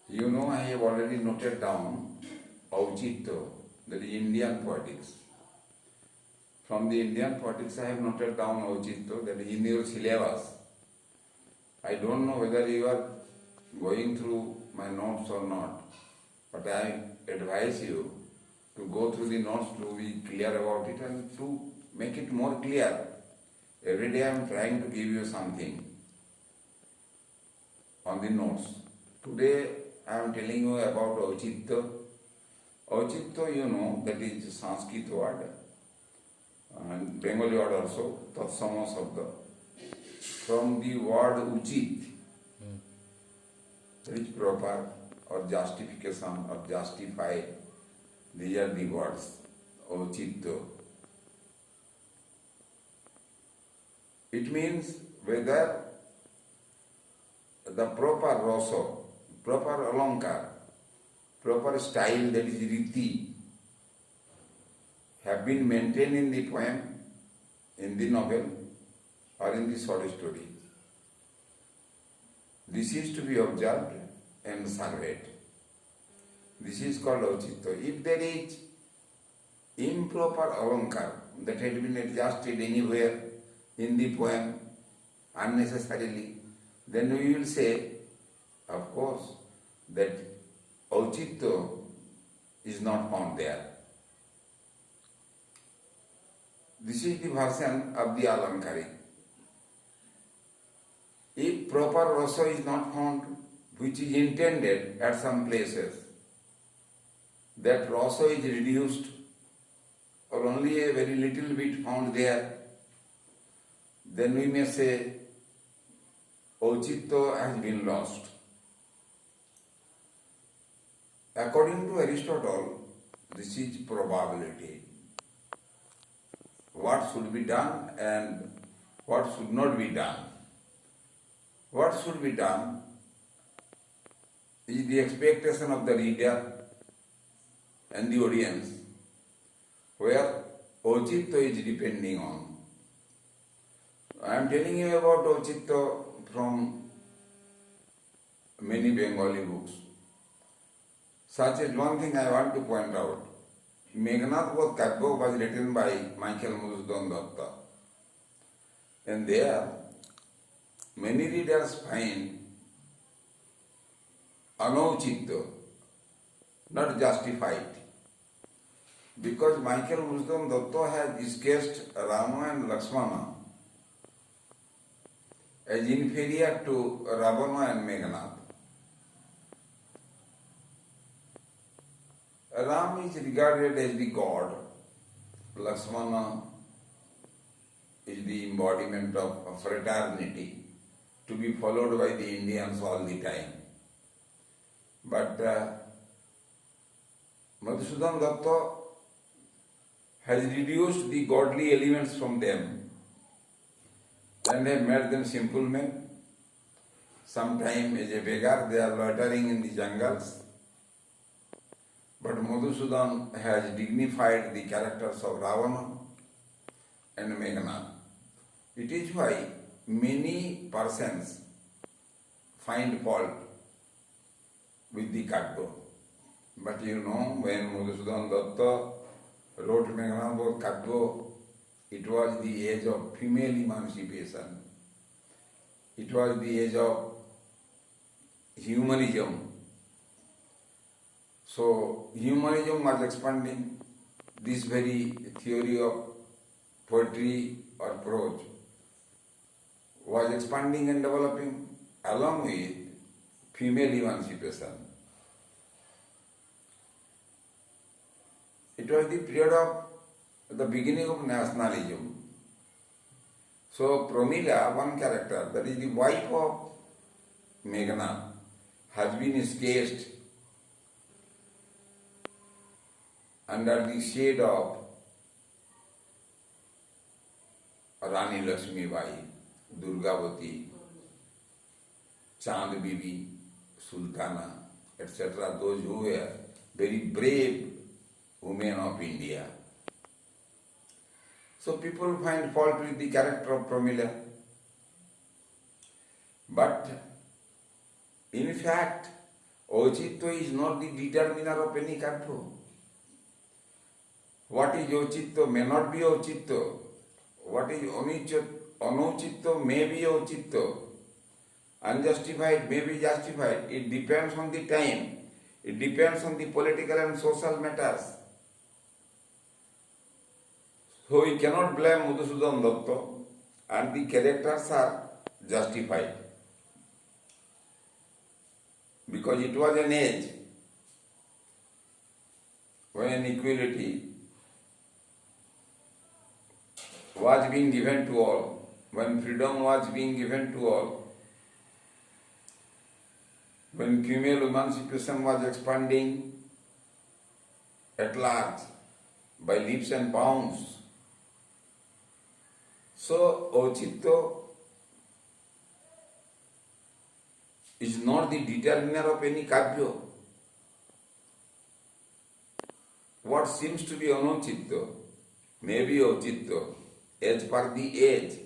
You know, I have already noted down Auchitto, that is Indian poetics. From the Indian poetics, I have noted down Auchitto, that is in your syllabus. I don't know whether you are going through my notes or not, but I advise you to go through the notes to be clear about it and to make it more clear. Every day I am trying to give you something on the notes. Today I am telling you about Auchitto. Auchitto, you know, that is Sanskrit word and Bengali word also, Tatsama Sabda. From the word Uchit, that is proper or justification or justify, these are the words, Auchitto. It means whether the proper rasa, proper alankar, proper style, that is riti, have been maintained in the poem, in the novel, or in the short story. This is to be observed and surveyed. This is called Auchitto. If there is improper alankar that had been adjusted anywhere in the poem unnecessarily, then we will say, of course, that Auchitto is not found there. This is the version of the Alankaric. If proper rasa is not found, which is intended at some places, that rasa is reduced or only a very little bit found there, then we may say Auchitto has been lost. According to Aristotle, this is probability. What should be done and what should not be done. What should be done is the expectation of the reader and the audience, where Auchitto is depending on. I am telling you about Auchitto from many Bengali books. Such as one thing I want to point out. Meghnad Bodh Kavya was written by Michael Madhusudan Datta. And there, many readers find Anauchitto, not justified. Because Michael Madhusudan Datta has sketched Rama and Lakshmana as inferior to Ravana and Meghnad. Ram is regarded as the god, Lakshmana is the embodiment of fraternity, to be followed by the Indians all the time. But Madhusudan Datta has reduced the godly elements from them and have made them simple men. Sometimes as a beggar they are loitering in the jungles. But Madhusudan has dignified the characters of Ravana and Meghnad. It is why many persons find fault with the Kavya. But you know, when Madhusudan Datta wrote Meghnad Bodh Kavya, it was the age of female emancipation. It was the age of humanism. So humanism was expanding. This very theory of poetry or prose was expanding and developing along with female emancipation. It was the period of the beginning of nationalism. So Pramila, one character, that is the wife of Meghnad, has been sketched under the shade of Rani Lakshmi Bai, Durgavati, Chand Bibi, Sultana, etc., those who were very brave women of India. So people find fault with the character of Pramila. But in fact, Ochitto is not the determiner of any karma. What is Ochitto may not be Ochitto. What is Anauchitto may be Ochitto. Unjustified may be justified. It depends on the time. It depends on the political and social matters. So we cannot blame Madhusudan Datta, and the characters are justified. Because it was an age when equality was being given to all, when freedom was being given to all, when female emancipation was expanding at large by leaps and bounds. So Ochitto is not the determiner of any kavya. What seems to be Anauchitto may be Ochitto as per the age.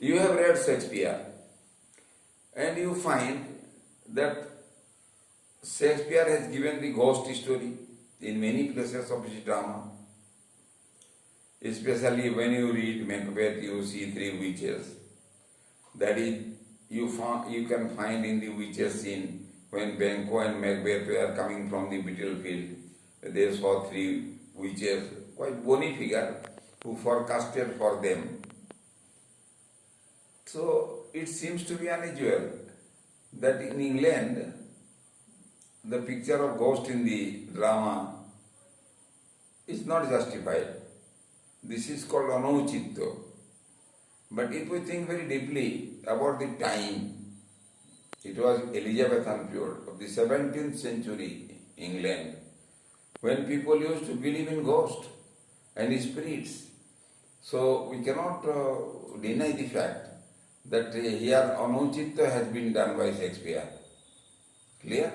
You have read Shakespeare and you find that Shakespeare has given the ghost story in many places of his drama. Especially when you read Macbeth, you see three witches. That is, you can find in the witches scene when Banquo and Macbeth were coming from the battlefield. They saw three witches, quite bony figure, who forecasted for them. So it seems to be unusual that in England, the picture of ghost in the drama is not justified. This is called Anauchitto. But if we think very deeply about the time, it was Elizabethan period of the 17th century England, when people used to believe in ghosts and spirits. So we cannot deny the fact that here Anauchitto has been done by Shakespeare. Clear?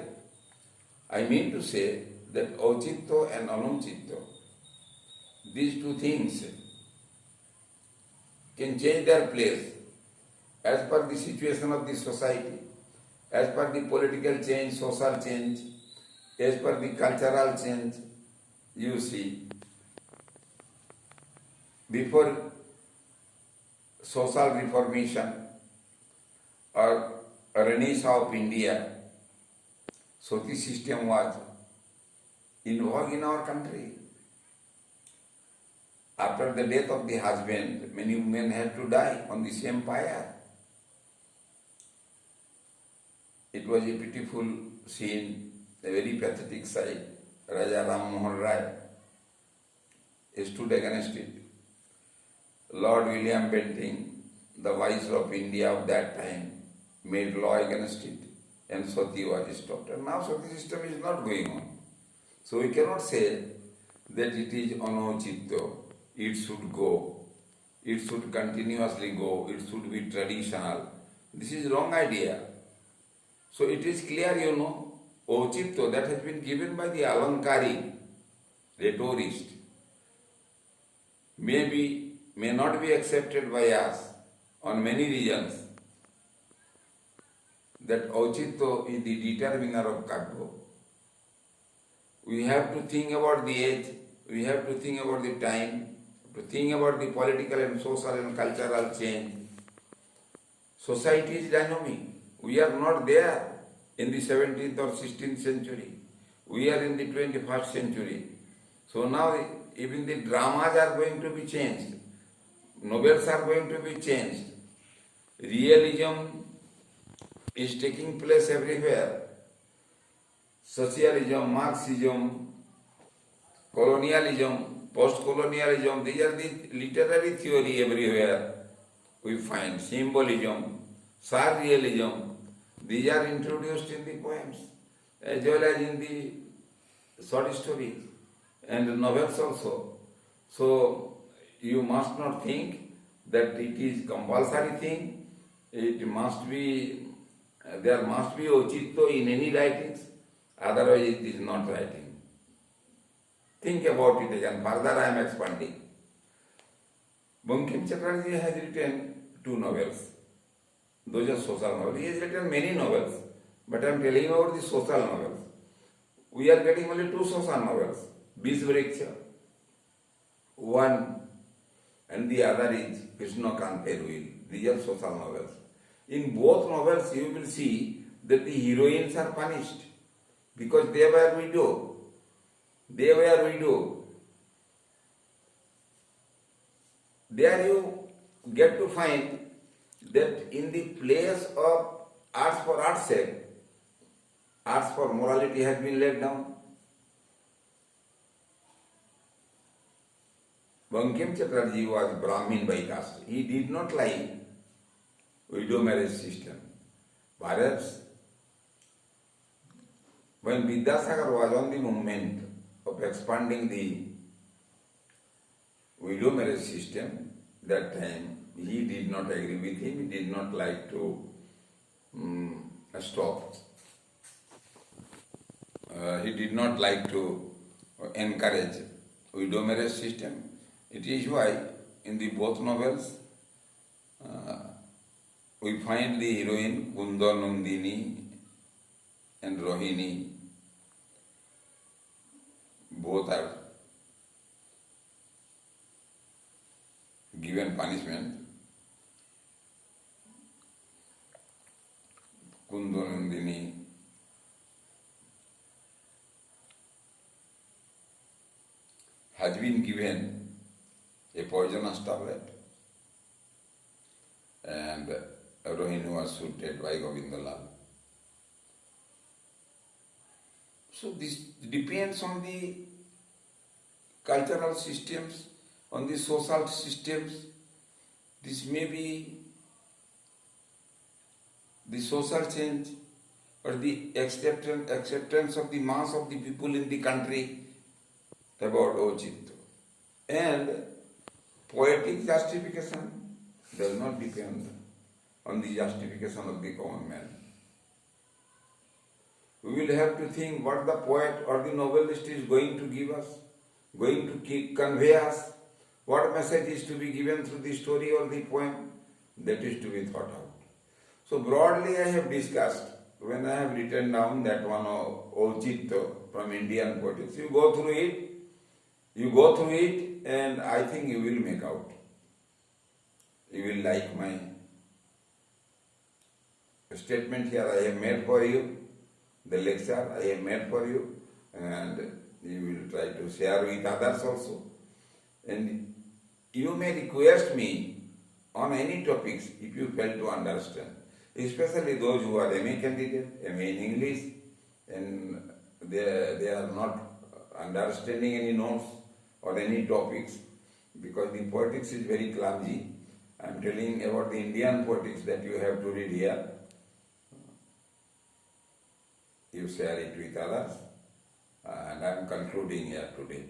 I mean to say that Ochitto and Anauchitto, these two things can change their place as per the situation of the society, as per the political change, social change, as per the cultural change. You see, before social reformation or Renaissance of India, Sati system was in vogue in our country. After the death of the husband, many women had to die on the same pyre. It was a pitiful scene, a very pathetic sight. Raja Ram Mohan Rai stood against it. Lord William Bentinck, the Viceroy of India of that time, made law against it, and Sati was stopped. And now Sati system is not going on. So we cannot say that it is Anauchitto. It should go. It should continuously go. It should be traditional. This is wrong idea. So it is clear, Ochitto that has been given by the Alankaric rhetorist may not be accepted by us on many reasons. That Ochitto is the determiner of Kaggo. We have to think about the age, we have to think about the time, to think about the political and social and cultural change. Society is dynamic. We are not there in the 17th or 16th century. We are in the 21st century. So now even the dramas are going to be changed. Novels are going to be changed. Realism is taking place everywhere. Socialism, Marxism, colonialism, post-colonialism, these are the literary theory everywhere. We find symbolism, surrealism, these are introduced in the poems as well as in the short stories and novels also. So you must not think that it is compulsory thing. It must be, there must be Ochitto in any writings, otherwise it is not writing. Think about it again. Further I am expanding. Bankim Chatterjee has written 2 novels. Those are social novels. He has written many novels, But I am telling you about the social novels. We are getting only two social novels, Bees Vriksha, one, and the other is Krishna Kanter Will. These are social novels. In both novels, you will see that the heroines are punished because they were widow. They were widow. There you get to find that in the place of arts for art's sake, arts for morality has been laid down. Bankim Chatterjee was Brahmin by caste. He did not like widow marriage system. Perhaps when Vidyasagar was on the movement of expanding the widow marriage system, that time he did not agree with him, he did not like to stop. He did not like to encourage widow marriage system. It is why in the both novels we find the heroine Kunda Nandini and Rohini. Both are given punishment. Kunda Nandini has been given a poisonous tablet, and Rohini was shooted by Govindalal. So this depends on the cultural systems, on the social systems. This may be the social change or the acceptance of the mass of the people in the country about Ochitto. And poetic justification does not depend on the justification of the common man. We will have to think what the poet or the novelist is going to give us, going to convey us, what message is to be given through the story or the poem, that is to be thought out. So broadly I have discussed, when I have written down that one Ochitto from Indian poetics, you go through it and I think you will make out. You will like my statement here I have made for you, the lecture I have made for you, and you will try to share with others also. And you may request me on any topics if you fail to understand, especially those who are MA candidate, MA in English, and they are not understanding any notes or any topics, because the poetics is very clumsy. I am telling about the Indian poetics that you have to read here. You share it with others, and I am concluding here today.